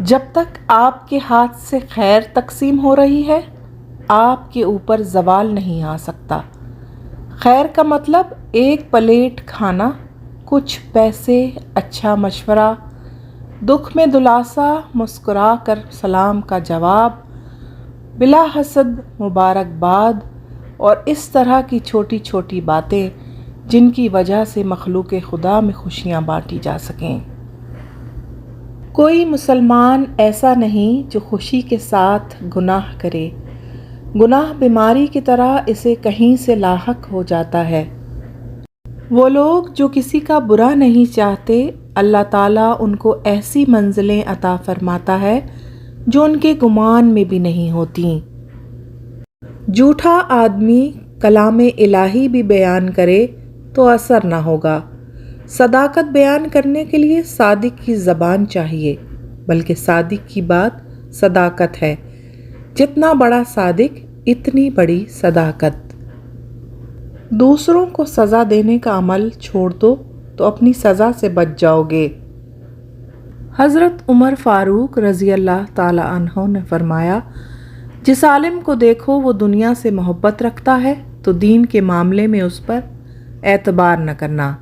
جب تک آپ کے ہاتھ سے خیر تقسیم ہو رہی ہے آپ کے اوپر زوال نہیں آ سکتا۔ خیر کا مطلب ایک پلیٹ کھانا، کچھ پیسے، اچھا مشورہ، دکھ میں دلاسا، مسکرا کر سلام کا جواب، بلا حسد مبارکباد، اور اس طرح کی چھوٹی چھوٹی باتیں جن کی وجہ سے مخلوق خدا میں خوشیاں بانٹی جا سکیں۔ کوئی مسلمان ایسا نہیں جو خوشی کے ساتھ گناہ کرے، گناہ بیماری کی طرح اسے کہیں سے لاحق ہو جاتا ہے۔ وہ لوگ جو کسی کا برا نہیں چاہتے، اللہ تعالیٰ ان کو ایسی منزلیں عطا فرماتا ہے جو ان کے گمان میں بھی نہیں ہوتیں۔ جھوٹا آدمی کلام الہی بھی بیان کرے تو اثر نہ ہوگا۔ صداقت بیان کرنے کے لیے صادق کی زبان چاہیے، بلکہ صادق کی بات صداقت ہے۔ جتنا بڑا صادق اتنی بڑی صداقت۔ دوسروں کو سزا دینے کا عمل چھوڑ دو تو اپنی سزا سے بچ جاؤ گے۔ حضرت عمر فاروق رضی اللہ تعالی عنہ نے فرمایا، جس عالم کو دیکھو وہ دنیا سے محبت رکھتا ہے تو دین کے معاملے میں اس پر اعتبار نہ کرنا۔